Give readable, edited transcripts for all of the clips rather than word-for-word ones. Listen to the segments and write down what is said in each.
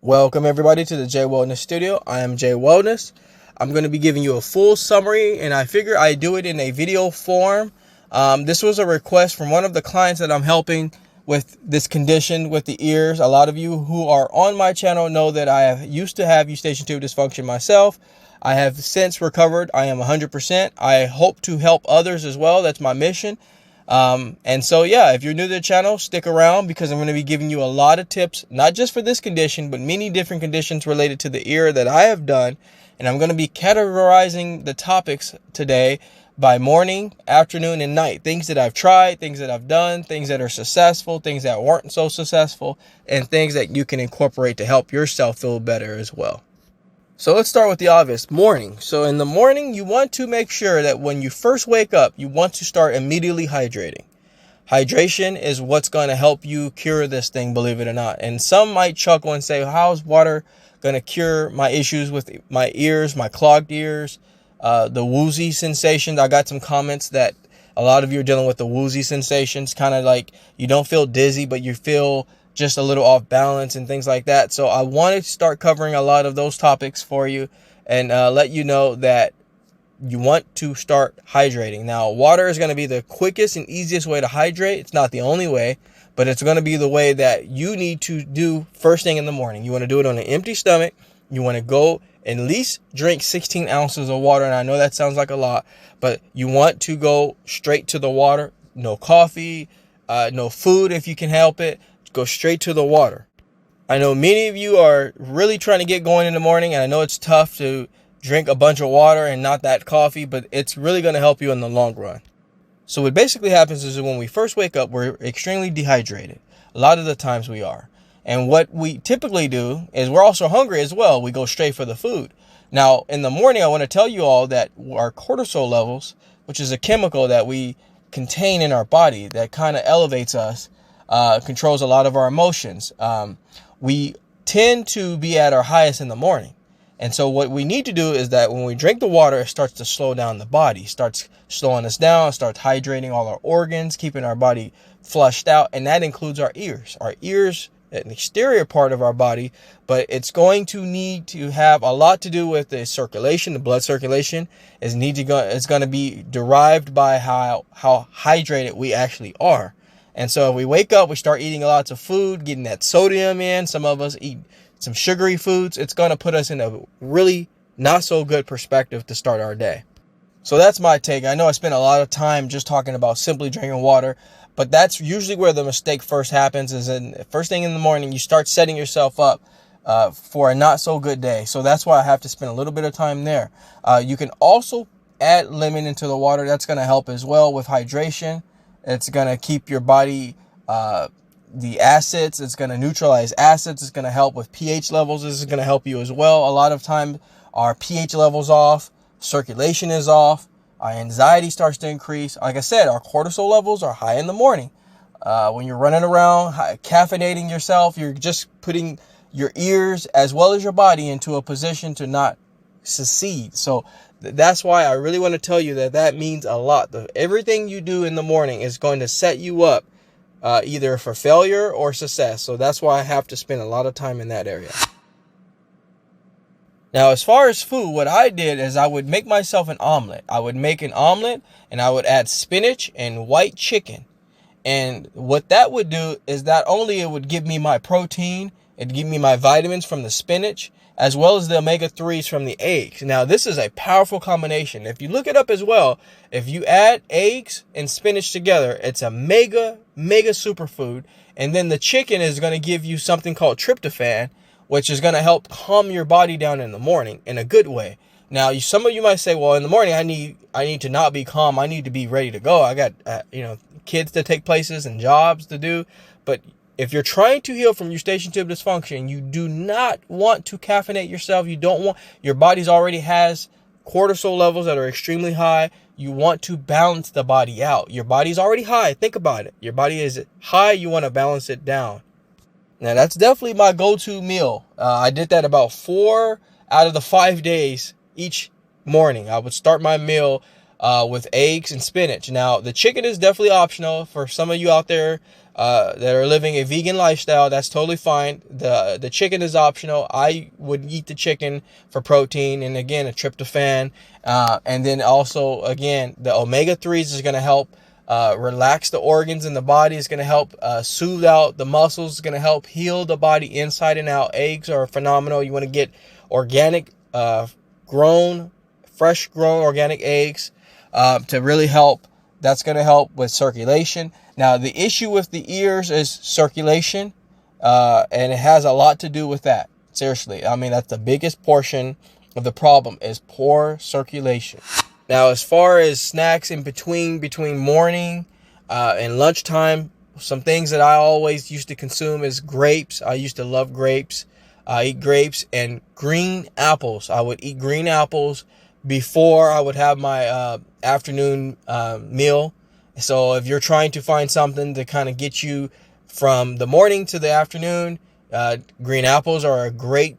Welcome everybody to the Jaye Wellness Studio. I am Jaye Wellness. I'm going to be giving you a full summary, and I figure I do it in a video form. This was a request from one of the clients that I'm helping with this condition with the ears. A lot of you who are on my channel know that I used to have Eustachian Tube Dysfunction myself. I have since recovered. I am 100%. I hope to help others as well. That's my mission. And so, yeah, if you're new to the channel, stick around because I'm going to be giving you a lot of tips, not just for this condition, but many different conditions related to the ear that I have done. And I'm going to be categorizing the topics today by morning, afternoon, and night. Things that I've tried, things that I've done, things that are successful, things that weren't so successful, and things that you can incorporate to help yourself feel better as well. So let's start with the obvious, morning. So in the morning, you want to make sure that when you first wake up, you want to start immediately hydrating. Hydration is what's going to help you cure this thing, believe it or not. And some might chuckle and say, how's water going to cure my issues with my ears, my clogged ears, the woozy sensations? I got some comments that a lot of you are dealing with the woozy sensations, kind of like you don't feel dizzy, but you feel just a little off balance and things like that. So I wanted to start covering a lot of those topics for you and let you know that you want to start hydrating. Now, water is going to be the quickest and easiest way to hydrate. It's not the only way, but it's going to be the way that you need to do first thing in the morning. You want to do it on an empty stomach. You want to go at least drink 16 ounces of water. And I know that sounds like a lot, but you want to go straight to the water. No coffee, no food if you can help it. Go straight to the water. I know many of you are really trying to get going in the morning, and I know it's tough to drink a bunch of water and not that coffee, but it's really going to help you in the long run. So what basically happens is that when we first wake up, we're extremely dehydrated. A lot of the times we are. And what we typically do is we're also hungry as well. We go straight for the food. Now, in the morning, I want to tell you all that our cortisol levels, which is a chemical that we contain in our body that kind of elevates us, controls a lot of our emotions. We tend to be at our highest in the morning. And so what we need to do is that when we drink the water, it starts to slow down the body, starts slowing us down, starts hydrating all our organs, keeping our body flushed out. And that includes our ears. Our ears, an exterior part of our body, but it's going to need to have a lot to do with the circulation. The blood circulation is going to be derived by how hydrated we actually are. And so if we wake up, we start eating lots of food, getting that sodium in. Some of us eat some sugary foods. It's going to put us in a really not so good perspective to start our day. So that's my take. I know I spent a lot of time just talking about simply drinking water, but that's usually where the mistake first happens, is in first thing in the morning, you start setting yourself up for a not so good day. So that's why I have to spend a little bit of time there. You can also add lemon into the water. That's going to help as well with hydration. It's going to keep your body, the acids. It's going to neutralize acids. It's going to help with pH levels. This is going to help you as well. A lot of time our pH levels off, circulation is off, our anxiety starts to increase. Like I said, our cortisol levels are high in the morning. When you're running around, caffeinating yourself, you're just putting your ears as well as your body into a position to not succeed. So that's why I really want to tell you that means a lot. Everything you do in the morning is going to set you up either for failure or success. So that's why I have to spend a lot of time in that area. Now, as far as food, what I did is I would make myself an omelet. I would make an omelet and I would add spinach and white chicken. And what that would do is not only it would give me my protein, it'd give me my vitamins from the spinach, as well as the omega-3s from the eggs. Now, this is a powerful combination. If you look it up as well, if you add eggs and spinach together, it's a mega superfood. And then the chicken is going to give you something called tryptophan, which is going to help calm your body down in the morning in a good way. Now, some of you might say, well, in the morning, I need to not be calm. I need to be ready to go. I got, kids to take places and jobs to do. But if you're trying to heal from Eustachian Tube Dysfunction, you do not want to caffeinate yourself. You don't want, your body's already has cortisol levels that are extremely high. You want to balance the body out. Your body's already high. Think about it. Your body is high. You want to balance it down. Now, that's definitely my go-to meal. I did that about 4 out of the 5 days each morning. I would start my meal with eggs and spinach. Now, the chicken is definitely optional for some of you out there that are living a vegan lifestyle. That's totally fine. The chicken is optional. I would eat the chicken for protein, and again, a tryptophan, and then also, again, the omega-3s is going to help relax the organs in the body. It's going to help soothe out the muscles. It's going to help heal the body inside and out. Eggs are phenomenal. You want to get organic, fresh grown organic eggs to really help. That's going to help with circulation. Now, the issue with the ears is circulation, and it has a lot to do with that. Seriously, I mean, that's the biggest portion of the problem is poor circulation. Now, as far as snacks in between morning and lunchtime, some things that I always used to consume is grapes. I used to love grapes. I eat grapes and green apples. I would eat green apples before I would have my afternoon meal. So if you're trying to find something to kind of get you from the morning to the afternoon, green apples are a great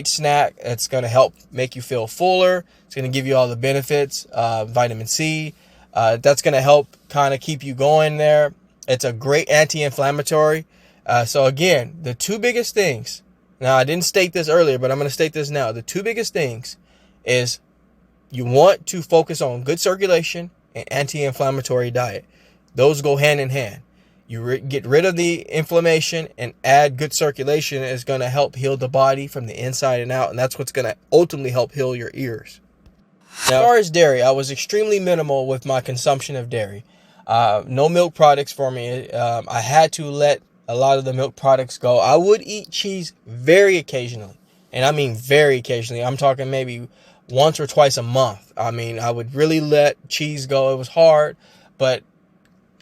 snack. It's going to help make you feel fuller. It's going to give you all the benefits, vitamin C. That's going to help kind of keep you going there. It's a great anti-inflammatory. So again, the two biggest things. Now, I didn't state this earlier, but I'm going to state this now. The two biggest things is you want to focus on good circulation and anti-inflammatory diet. Those go hand in hand. You get rid of the inflammation and add good circulation is going to help heal the body from the inside and out. And that's what's going to ultimately help heal your ears. Now, as far as dairy, I was extremely minimal with my consumption of dairy. No milk products for me. I had to let a lot of the milk products go. I would eat cheese very occasionally. And I mean very occasionally. I'm talking maybe once or twice a month. I mean, I would really let cheese go. It was hard, but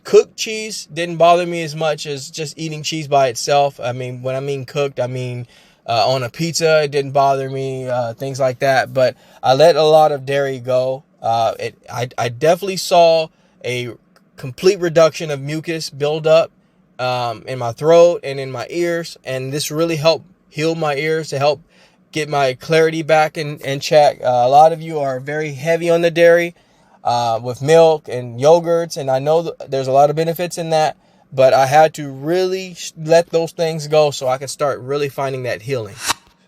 cooked cheese didn't bother me as much as just eating cheese by itself. I mean, when I mean cooked, I mean on a pizza, it didn't bother me, things like that. But I let a lot of dairy go. I definitely saw a complete reduction of mucus buildup in my throat and in my ears. And this really helped heal my ears, to help get my clarity back in check. A lot of you are very heavy on the dairy with milk and yogurts, and I know there's a lot of benefits in that, but I had to really let those things go so I could start really finding that healing.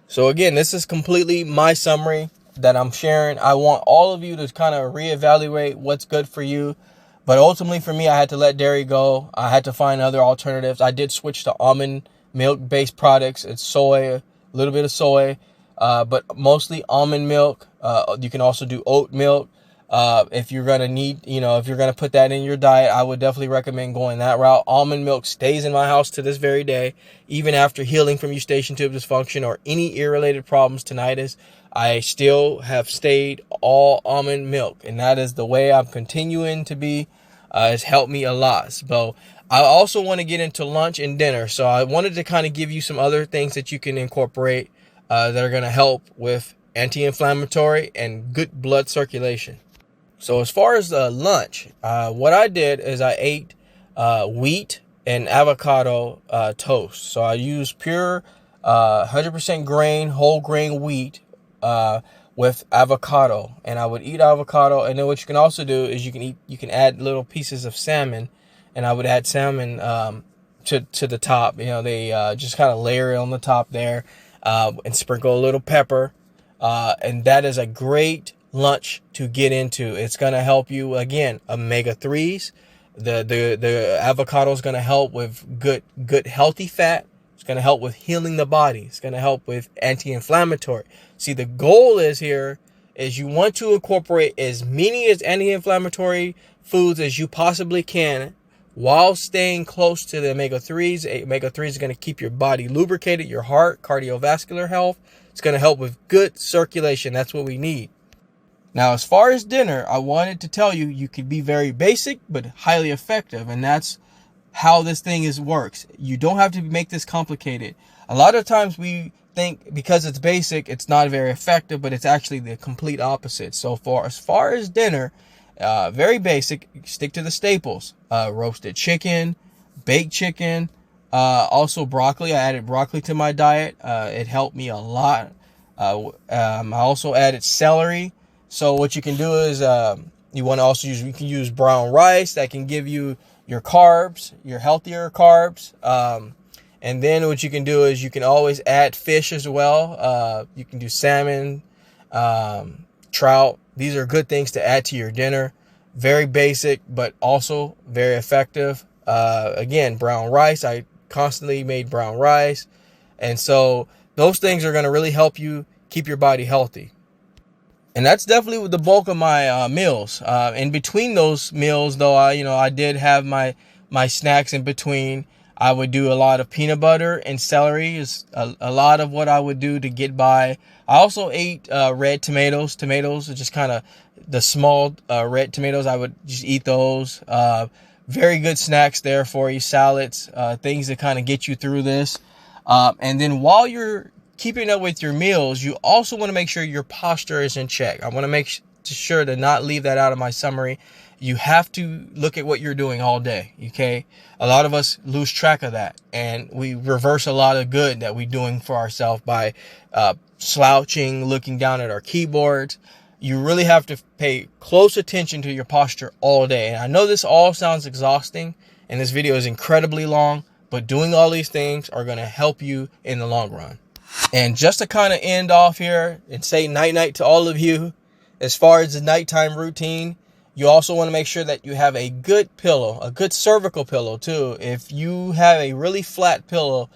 So again, this is completely my summary that I'm sharing. I want all of you to kind of reevaluate what's good for you, but ultimately for me, I had to let dairy go. I had to find other alternatives. I did switch to almond milk based products. It's soy, a little bit of soy, but mostly almond milk. You can also do oat milk. If you're going to need, if you're going to put that in your diet, I would definitely recommend going that route. Almond milk stays in my house to this very day, even after healing from Eustachian Tube Dysfunction or any ear-related problems, tinnitus. I still have stayed all almond milk, and that is the way I'm continuing to be. It's helped me a lot. So I also want to get into lunch and dinner. So I wanted to kind of give you some other things that you can incorporate that are going to help with anti-inflammatory and good blood circulation. So as far as lunch, what I did is I ate wheat and avocado toast. So I use pure 100% grain, whole grain wheat with avocado, and I would eat avocado. And then what you can also do is you can add little pieces of salmon, and I would add salmon to the top. They just kind of layer it on the top there, and sprinkle a little pepper, and that is a great lunch to get into. It's going to help you, again, omega-3s. The avocado is going to help with good healthy fat. It's going to help with healing the body. It's going to help with anti-inflammatory. See, the goal is you want to incorporate as many as anti-inflammatory foods as you possibly can while staying close to the omega-3s. Omega-3s is going to keep your body lubricated, your heart, cardiovascular health. It's going to help with good circulation. That's what we need. Now, as far as dinner, I wanted to tell you could be very basic but highly effective, and that's how this thing works. You don't have to make this complicated. A lot of times we think because it's basic, it's not very effective, but it's actually the complete opposite. So as far as dinner, very basic, stick to the staples. Roasted chicken, baked chicken, also broccoli. I added broccoli to my diet. It helped me a lot. I also added celery. So what you can do is You want to also you can use brown rice that can give you your carbs, your healthier carbs. And then what you can do is you can always add fish as well. You can do salmon, trout. These are good things to add to your dinner. Very basic, but also very effective. Again, brown rice. I constantly made brown rice. And so those things are going to really help you keep your body healthy. And that's definitely the bulk of my meals. In between those meals, though, I did have my snacks in between. I would do a lot of peanut butter and celery is a lot of what I would do to get by. I also ate red tomatoes. Tomatoes are just kind of the small red tomatoes. I would just eat those. Very good snacks there for you. Salads, things that kind of get you through this. And then while you're keeping up with your meals, you also want to make sure your posture is in check. I want to make sure to not leave that out of my summary. You have to look at what you're doing all day, okay? A lot of us lose track of that, and we reverse a lot of good that we're doing for ourselves by slouching, looking down at our keyboards. You really have to pay close attention to your posture all day. And I know this all sounds exhausting, and this video is incredibly long, but doing all these things are going to help you in the long run. And just to kind of end off here and say night-night to all of you, as far as the nighttime routine, you also want to make sure that you have a good pillow, a good cervical pillow too. If you have a really flat pillow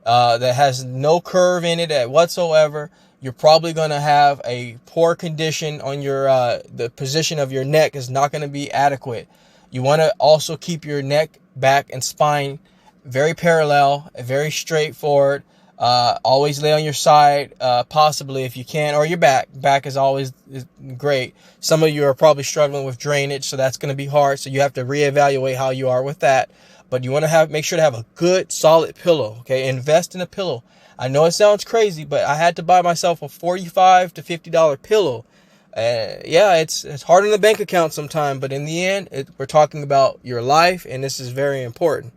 that has no curve in it whatsoever, you're probably going to have a poor condition on your, the position of your neck is not going to be adequate. You want to also keep your neck, back, and spine very parallel, very straightforward. Always lay on your side, possibly if you can, or your back. Back is always great. Some of you are probably struggling with drainage, so that's going to be hard. So you have to reevaluate how you are with that. But you want to make sure to have a good, solid pillow. Okay, invest in a pillow. I know it sounds crazy, but I had to buy myself a $45 to $50 pillow. Yeah, it's hard on the bank account sometimes, but in the end, we're talking about your life, and this is very important.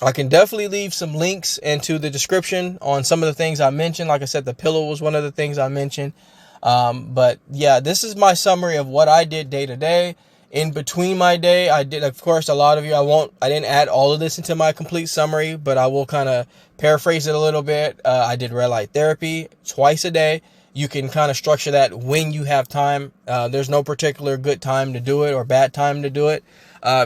I can definitely leave some links into the description on some of the things I mentioned. Like I said, the pillow was one of the things I mentioned. But yeah, this is my summary of what I did day to day. In between my day, I did, of course, a lot of you, I didn't add all of this into my complete summary, but I will kind of paraphrase it a little bit. I did red light therapy twice a day. You can kind of structure that when you have time. There's no particular good time to do it or bad time to do it.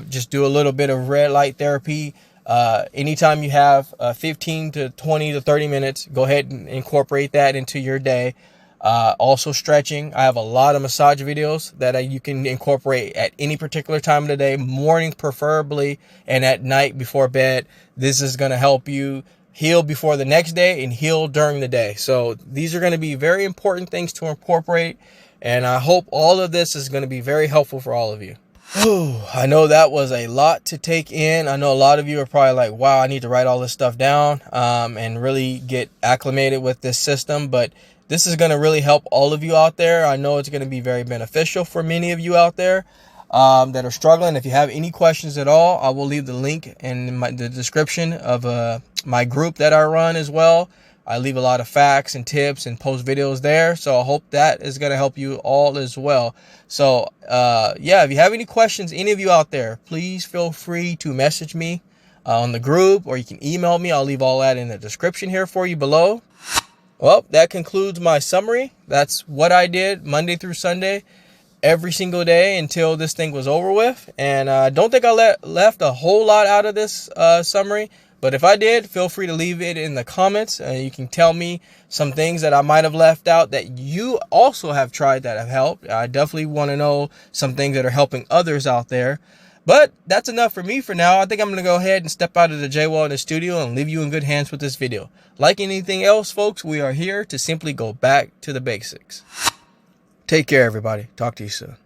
Just do a little bit of red light therapy. Anytime you have 15 to 20 to 30 minutes, go ahead and incorporate that into your day. Also stretching. I have a lot of massage videos that you can incorporate at any particular time of the day, morning preferably, and at night before bed. This is going to help you heal before the next day and heal during the day. So these are going to be very important things to incorporate. And I hope all of this is going to be very helpful for all of you. I know that was a lot to take in. I know a lot of you are probably like, wow, I need to write all this stuff down and really get acclimated with this system. But this is going to really help all of you out there. I know it's going to be very beneficial for many of you out there that are struggling. If you have any questions at all, I will leave the link in the description of my group that I run as well. I leave a lot of facts and tips and post videos there. So I hope that is going to help you all as well. So, yeah, if you have any questions, any of you out there, please feel free to message me on the group, or you can email me. I'll leave all that in the description here for you below. Well, that concludes my summary. That's what I did Monday through Sunday, every single day until this thing was over with. And I don't think I left a whole lot out of this summary. But if I did, feel free to leave it in the comments. You can tell me some things that I might have left out that you also have tried that have helped. I definitely want to know some things that are helping others out there. But that's enough for me for now. I think I'm going to go ahead and step out of the Jaye Wellness Studio and leave you in good hands with this video. Like anything else, folks, we are here to simply go back to the basics. Take care, everybody. Talk to you soon.